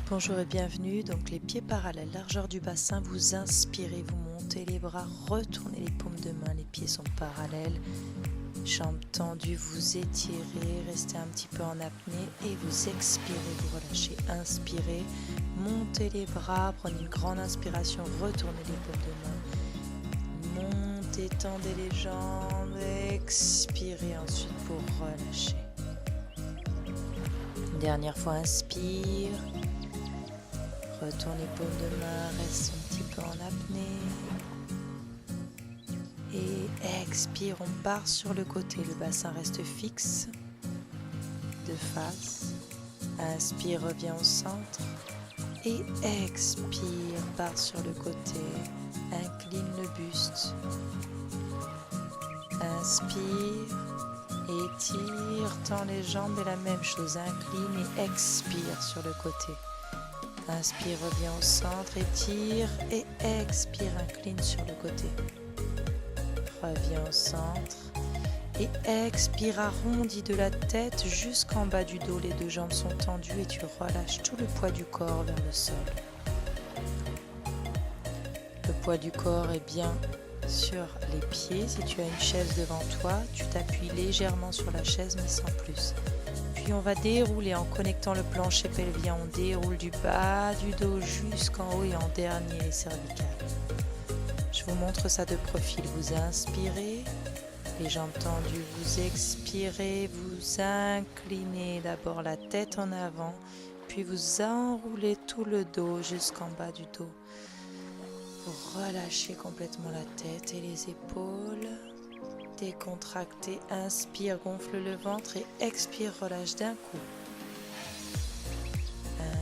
Bonjour et bienvenue, donc les pieds parallèles, largeur du bassin, vous inspirez, vous montez les bras, retournez les paumes de main, les pieds sont parallèles, jambes tendues, vous étirez, restez un petit peu en apnée et vous expirez, vous relâchez, inspirez, montez les bras, prenez une grande inspiration, retournez les paumes de main, montez, tendez les jambes, expirez ensuite pour relâcher. Une dernière fois, inspire. Retourne les paumes de main, reste un petit peu en apnée. Et expire, on part sur le côté. Le bassin reste fixe, de face. Inspire, reviens au centre. Et expire, part sur le côté. Incline le buste. Inspire, étire, tends les jambes et la même chose. Incline et expire sur le côté. Inspire, reviens au centre, étire et expire, incline sur le côté. Reviens au centre et expire, arrondis de la tête jusqu'en bas du dos. Les deux jambes sont tendues et tu relâches tout le poids du corps vers le sol. Le poids du corps est bien sur les pieds. Si tu as une chaise devant toi, tu t'appuies légèrement sur la chaise mais sans plus. Puis on va dérouler en connectant le plancher pelvien. On déroule du bas du dos jusqu'en haut et en dernier les cervicales. Je vous montre ça de profil. Vous inspirez, les jambes tendues. Vous expirez, vous inclinez d'abord la tête en avant. Puis vous enroulez tout le dos jusqu'en bas du dos. Vous relâchez complètement la tête et les épaules. Décontracté, inspire, gonfle le ventre et expire, relâche d'un coup.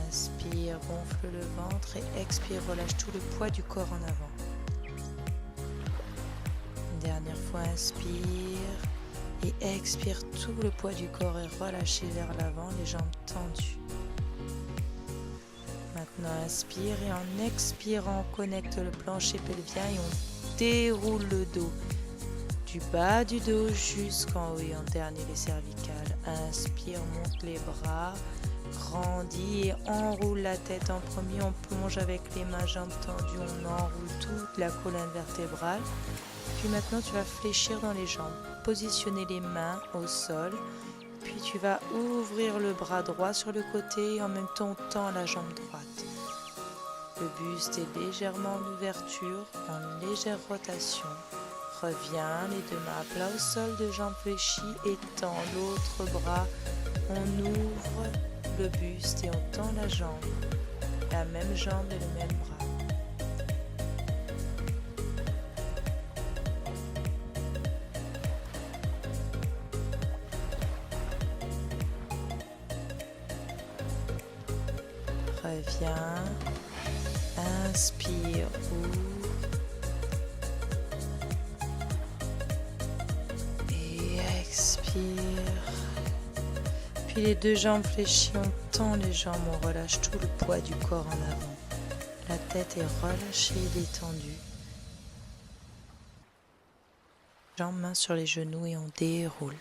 Inspire, gonfle le ventre et expire, relâche tout le poids du corps en avant. Une dernière fois, inspire et expire tout le poids du corps et relâchez vers l'avant, les jambes tendues. Maintenant, inspire et en expirant, on connecte le plancher pelvien et on déroule le dos. Du bas du dos jusqu'en haut et en dernier les cervicales. Inspire, monte les bras, grandis et enroule la tête en premier. On plonge avec les mains, jambes tendues, on enroule toute la colonne vertébrale. Puis maintenant tu vas fléchir dans les jambes, positionner les mains au sol. Puis tu vas ouvrir le bras droit sur le côté et en même temps on tend la jambe droite. Le buste est légèrement en ouverture, en légère rotation. Reviens, les deux mains à plat au sol, deux jambes fléchies, étends l'autre bras, on ouvre le buste et on tend la jambe, la même jambe et le même bras. Reviens, inspire, ouvre. Expire. Puis les deux jambes fléchies, on tend les jambes, on relâche tout le poids du corps en avant. La tête est relâchée et détendue. Jambes, mains sur les genoux et on déroule.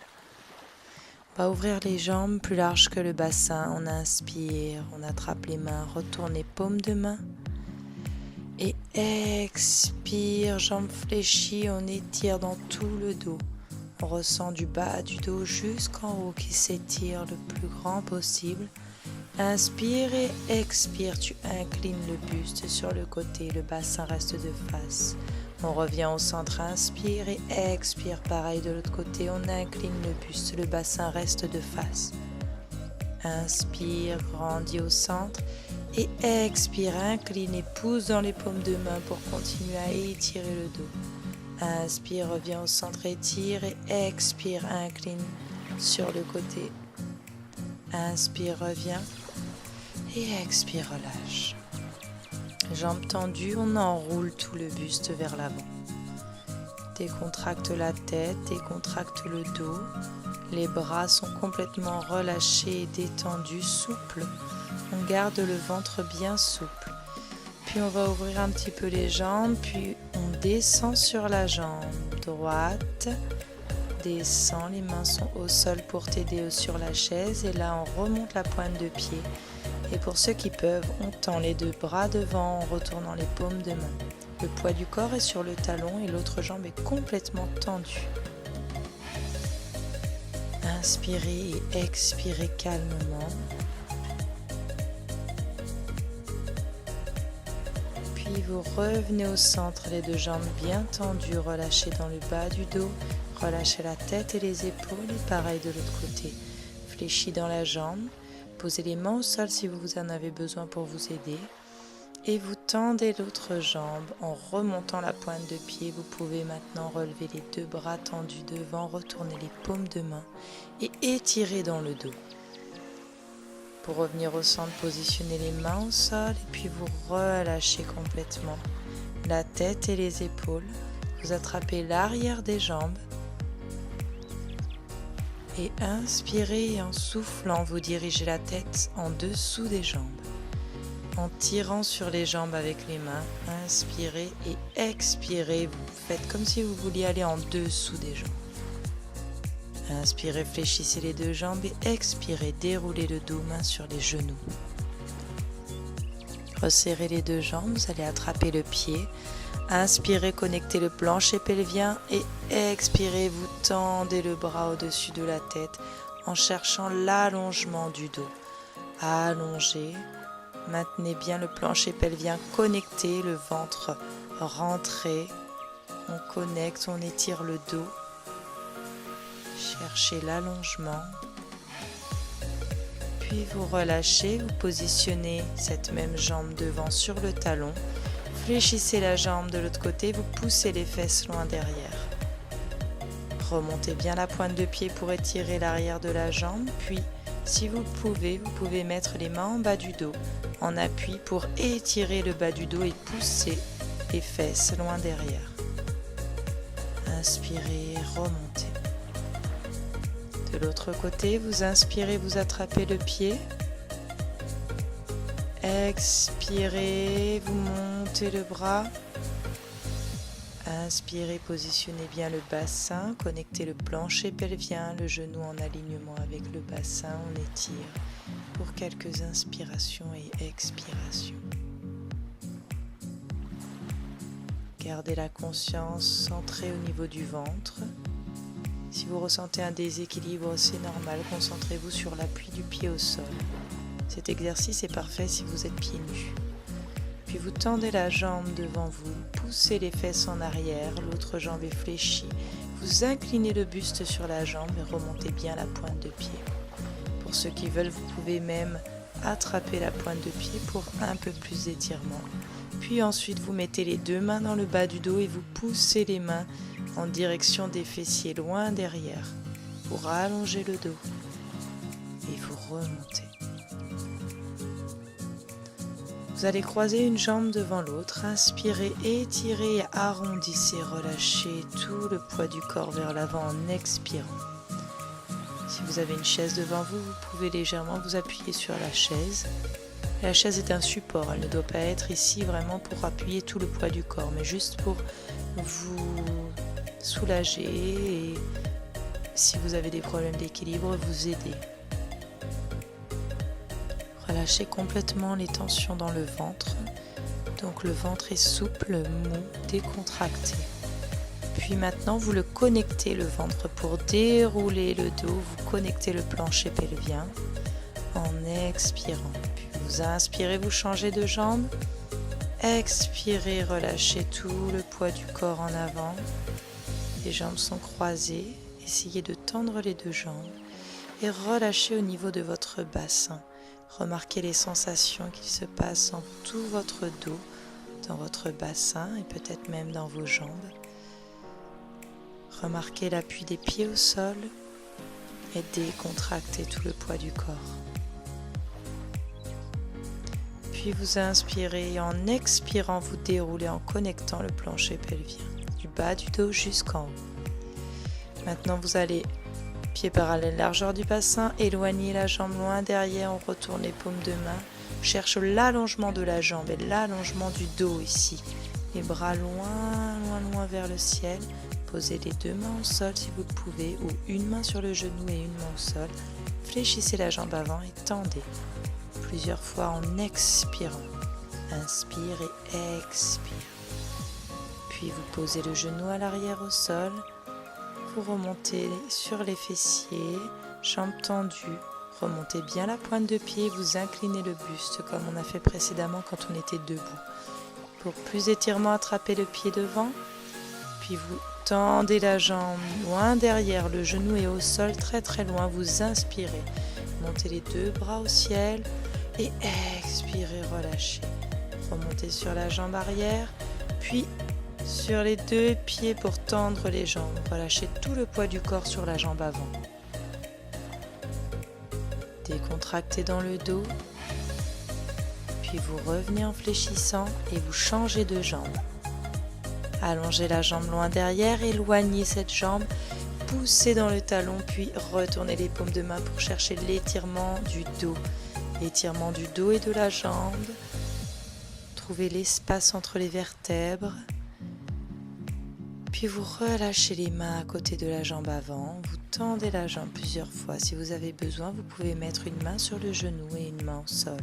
On va ouvrir les jambes plus larges que le bassin. On inspire, on attrape les mains, retourne les paumes de main. Et expire, jambes fléchies, on étire dans tout le dos. On ressent du bas du dos jusqu'en haut qui s'étire le plus grand possible. Inspire et expire, tu inclines le buste sur le côté, le bassin reste de face. On revient au centre, inspire et expire, pareil de l'autre côté, on incline le buste, le bassin reste de face. Inspire, grandis au centre et expire, incline et pousse dans les paumes de main pour continuer à étirer le dos. Inspire, reviens au centre, étire et expire, incline sur le côté. Inspire, reviens et expire, relâche. Jambes tendues, on enroule tout le buste vers l'avant. Décontracte la tête, décontracte le dos. Les bras sont complètement relâchés et détendus, souples. On garde le ventre bien souple. Puis on va ouvrir un petit peu les jambes, puis on descend sur la jambe droite, redescend, les mains sont au sol pour t'aider sur la chaise et là on remonte la pointe de pied. Et pour ceux qui peuvent, on tend les deux bras devant en retournant les paumes de main. Le poids du corps est sur le talon et l'autre jambe est complètement tendue. Inspirez et expirez calmement. Puis vous revenez au centre, les deux jambes bien tendues, relâchez dans le bas du dos, relâchez la tête et les épaules et pareil de l'autre côté. Fléchis dans la jambe, posez les mains au sol si vous en avez besoin pour vous aider. Et vous tendez l'autre jambe en remontant la pointe de pied. Vous pouvez maintenant relever les deux bras tendus devant, retourner les paumes de main et étirer dans le dos. Pour revenir au centre, positionnez les mains au sol et puis vous relâchez complètement la tête et les épaules. Vous attrapez l'arrière des jambes et inspirez et en soufflant, vous dirigez la tête en dessous des jambes. En tirant sur les jambes avec les mains, inspirez et expirez. Vous faites comme si vous vouliez aller en dessous des jambes. Inspirez, fléchissez les deux jambes et expirez, déroulez le dos, main sur les genoux. Resserrez les deux jambes, vous allez attraper le pied. Inspirez, connectez le plancher pelvien et expirez, vous tendez le bras au-dessus de la tête en cherchant l'allongement du dos. Allongez. Maintenez bien le plancher pelvien connecté, le ventre rentré. On connecte, on étire le dos. Cherchez l'allongement. Puis vous relâchez, vous positionnez cette même jambe devant sur le talon. Fléchissez la jambe de l'autre côté, vous poussez les fesses loin derrière. Remontez bien la pointe de pied pour étirer l'arrière de la jambe, puis si vous pouvez mettre les mains en bas du dos, en appui pour étirer le bas du dos et pousser les fesses loin derrière. Inspirez, remontez. De l'autre côté, vous inspirez, vous attrapez le pied. Expirez, vous montez le bras. Inspirez, positionnez bien le bassin, connectez le plancher pelvien, le genou en alignement avec le bassin, on étire pour quelques inspirations et expirations. Gardez la conscience centrée au niveau du ventre. Si vous ressentez un déséquilibre, c'est normal, concentrez-vous sur l'appui du pied au sol. Cet exercice est parfait si vous êtes pieds nus. Puis vous tendez la jambe devant vous, poussez les fesses en arrière, l'autre jambe est fléchie. Vous inclinez le buste sur la jambe et remontez bien la pointe de pied. Pour ceux qui veulent, vous pouvez même attraper la pointe de pied pour un peu plus d'étirement. Puis ensuite, vous mettez les deux mains dans le bas du dos et vous poussez les mains en direction des fessiers loin derrière pour allonger le dos. Et vous remontez. Vous allez croiser une jambe devant l'autre, inspirez, étirez, arrondissez, relâchez tout le poids du corps vers l'avant en expirant. Si vous avez une chaise devant vous, vous pouvez légèrement vous appuyer sur la chaise. La chaise est un support, elle ne doit pas être ici vraiment pour appuyer tout le poids du corps, mais juste pour vous soulager et si vous avez des problèmes d'équilibre, vous aider. Relâchez complètement les tensions dans le ventre. Donc le ventre est souple, mou, décontracté. Puis maintenant, vous le connectez le ventre pour dérouler le dos. Vous connectez le plancher pelvien en expirant. Puis vous inspirez, vous changez de jambe. Expirez, relâchez tout le poids du corps en avant. Les jambes sont croisées. Essayez de tendre les deux jambes et relâchez au niveau de votre bassin. Remarquez les sensations qui se passent dans tout votre dos, dans votre bassin et peut-être même dans vos jambes. Remarquez l'appui des pieds au sol et décontractez tout le poids du corps. Puis vous inspirez et en expirant, vous déroulez en connectant le plancher pelvien, du bas du dos jusqu'en haut. Maintenant, vous allez pieds parallèles, largeur du bassin, éloignez la jambe loin derrière, on retourne les paumes de main, on cherche l'allongement de la jambe et l'allongement du dos ici. Les bras loin, loin, loin vers le ciel, posez les deux mains au sol si vous le pouvez, ou une main sur le genou et une main au sol. Fléchissez la jambe avant et tendez plusieurs fois en expirant. Inspire et expire. Puis vous posez le genou à l'arrière au sol. Vous remontez sur les fessiers, jambes tendues. Remontez bien la pointe de pied, vous inclinez le buste comme on a fait précédemment quand on était debout. Pour plus d'étirement, attrapez le pied devant. Puis vous tendez la jambe loin derrière, le genou est au sol très très loin. Vous inspirez, montez les deux bras au ciel et expirez, relâchez. Remontez sur la jambe arrière, puis sur les deux pieds pour tendre les jambes. Relâchez tout le poids du corps sur la jambe avant. Décontractez dans le dos, puis vous revenez en fléchissant et vous changez de jambe. Allongez la jambe loin derrière, éloignez cette jambe, poussez dans le talon, puis retournez les paumes de main pour chercher l'étirement du dos. L'étirement du dos et de la jambe. Trouvez l'espace entre les vertèbres. Puis vous relâchez les mains à côté de la jambe avant. Vous tendez la jambe plusieurs fois. Si vous avez besoin, vous pouvez mettre une main sur le genou et une main au sol.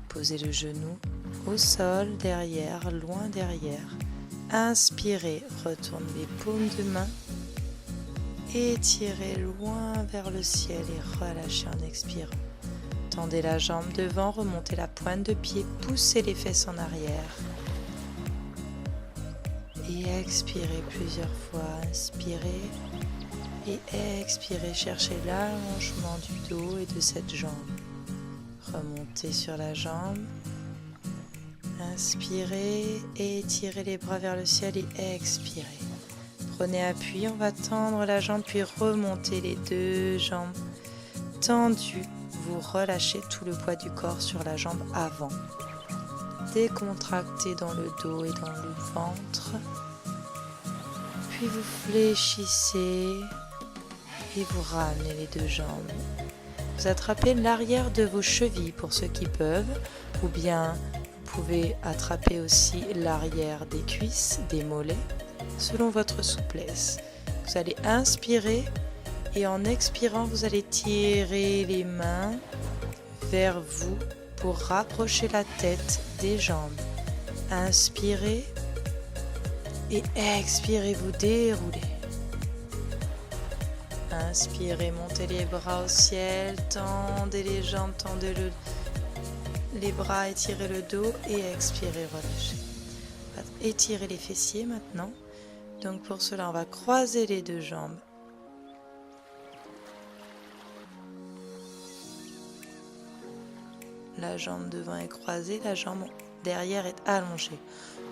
Posez le genou au sol, derrière, loin derrière. Inspirez, retournez les paumes de main. Étirez loin vers le ciel et relâchez en expirant. Tendez la jambe devant, remontez la pointe de pied, poussez les fesses en arrière. Et expirez plusieurs fois. Inspirez et expirez. Cherchez l'allongement du dos et de cette jambe. Remontez sur la jambe. Inspirez et étirez les bras vers le ciel et expirez. Prenez appui, on va tendre la jambe puis remonter les deux jambes tendues. Vous relâchez tout le poids du corps sur la jambe avant. Décontractez dans le dos et dans le ventre. Puis vous fléchissez et vous ramenez les deux jambes. Vous attrapez l'arrière de vos chevilles pour ceux qui peuvent, ou bien vous pouvez attraper aussi l'arrière des cuisses, des mollets, selon votre souplesse. Vous allez inspirer et en expirant, vous allez tirer les mains vers vous pour rapprocher la tête des jambes. Inspirez et expirez, vous déroulez. Inspirez, montez les bras au ciel, tendez les jambes, tendez les bras, étirez le dos et expirez, relâchez. Étirez les fessiers maintenant. Donc pour cela, on va croiser les deux jambes. La jambe devant est croisée, la jambe derrière est allongée.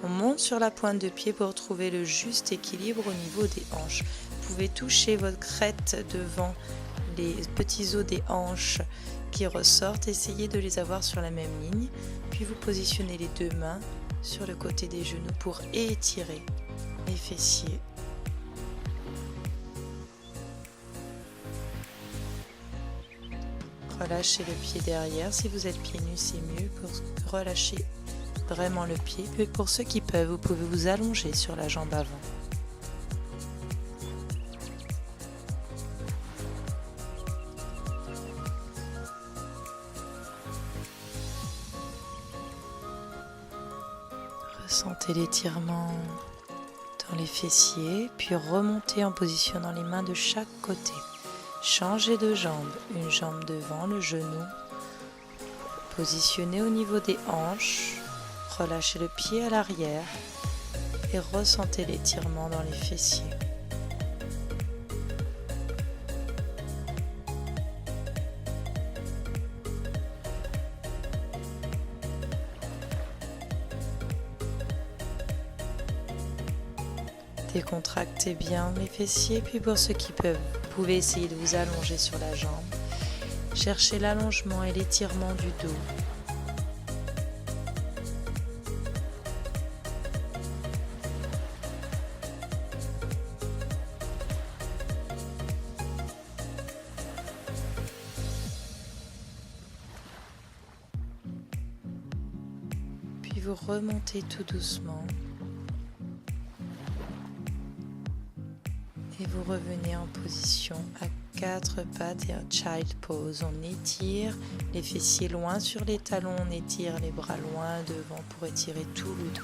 On monte sur la pointe de pied pour trouver le juste équilibre au niveau des hanches. Vous pouvez toucher votre crête devant les petits os des hanches qui ressortent. Essayez de les avoir sur la même ligne. Puis vous positionnez les deux mains sur le côté des genoux pour étirer les fessiers. Relâchez le pied derrière. Si vous êtes pieds nus, c'est mieux pour relâcher vraiment le pied. Et pour ceux qui peuvent, vous pouvez vous allonger sur la jambe avant. Ressentez l'étirement dans les fessiers, puis remontez en positionnant les mains de chaque côté. Changez de jambe, une jambe devant le genou. Positionnez au niveau des hanches. Relâchez le pied à l'arrière et ressentez l'étirement dans les fessiers. Décontractez bien les fessiers, puis pour ceux qui peuvent, vous pouvez essayer de vous allonger sur la jambe. Cherchez l'allongement et l'étirement du dos. Puis vous remontez tout doucement. revenez en position à 4 pattes et un child pose. On étire les fessiers loin sur les talons, on étire les bras loin devant pour étirer tout le dos.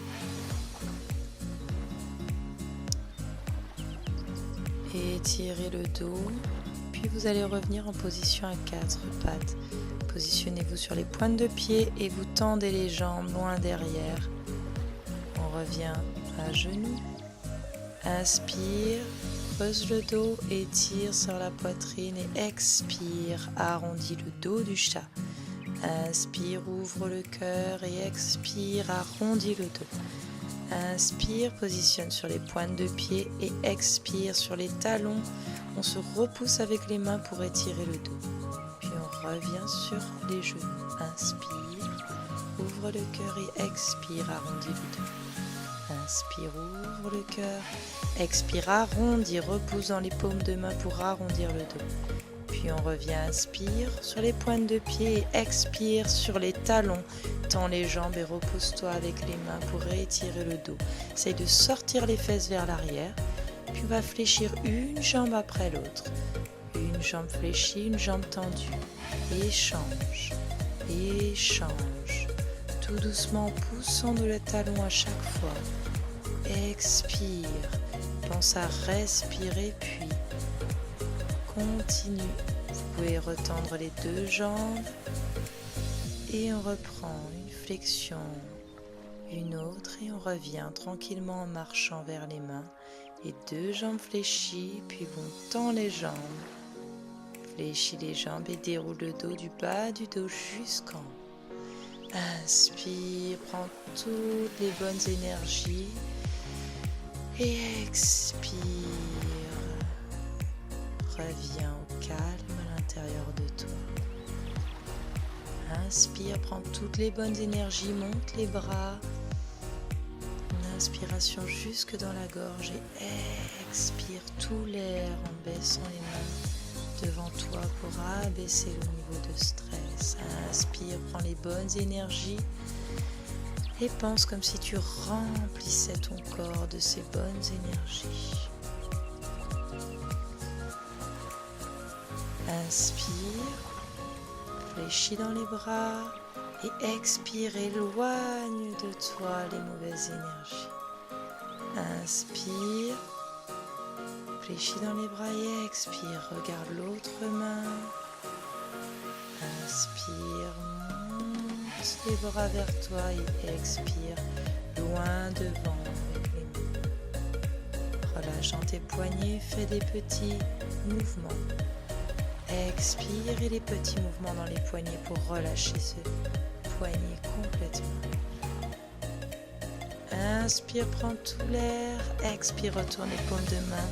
Étirez le dos, puis vous allez revenir en position à 4 pattes. Positionnez-vous sur les pointes de pied et vous tendez les jambes loin derrière. On revient à genoux. Inspire, creuse le dos, étire sur la poitrine et expire, arrondis le dos du chat. Inspire, ouvre le cœur et expire, arrondis le dos. Inspire, positionne sur les pointes de pied et expire sur les talons. On se repousse avec les mains pour étirer le dos. Puis on revient sur les genoux. Inspire, ouvre le cœur et expire, arrondis le dos. Inspire, ouvre le cœur. Expire, arrondis, repousse dans les paumes de main pour arrondir le dos. Puis on revient, inspire sur les pointes de pied et expire sur les talons. Tends les jambes et repousse-toi avec les mains pour réétirer le dos. Essaye de sortir les fesses vers l'arrière. Puis on va fléchir une jambe après l'autre. Une jambe fléchie, une jambe tendue. Échange, échange. Tout doucement en poussant de le talon à chaque fois. Expire. Pense à respirer puis continue. Vous pouvez retendre les deux jambes et on reprend une flexion, une autre et on revient tranquillement en marchant vers les mains. Les deux jambes fléchies puis on tend les jambes. Fléchis les jambes et déroule le dos du bas du dos jusqu'en haut. Inspire, prends toutes les bonnes énergies et expire. Reviens au calme à l'intérieur de toi. Inspire, prends toutes les bonnes énergies, monte les bras. Une inspiration jusque dans la gorge et expire tout l'air en baissant les mains devant toi pour abaisser le niveau de stress. Inspire, prends les bonnes énergies et pense comme si tu remplissais ton corps de ces bonnes énergies. Inspire, fléchis dans les bras et expire, éloigne de toi les mauvaises énergies. Inspire, fléchis dans les bras et expire, regarde l'autre main. Inspire, monte les bras vers toi et expire, loin devant avec les mains. Relâche dans tes poignets, fais des petits mouvements. Expire et les petits mouvements dans les poignets pour relâcher ce poignet complètement. Inspire, prends tout l'air. Expire, retourne les paumes de main.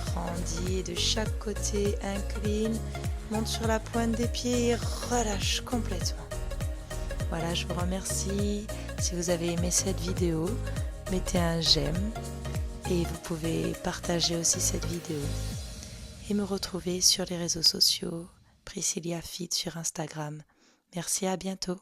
Grandis de chaque côté, incline. Monte sur la pointe des pieds et relâche complètement. Voilà, je vous remercie. Si vous avez aimé cette vidéo, mettez un j'aime et vous pouvez partager aussi cette vidéo. Et me retrouver sur les réseaux sociaux, Priscilla Fit sur Instagram. Merci, à bientôt.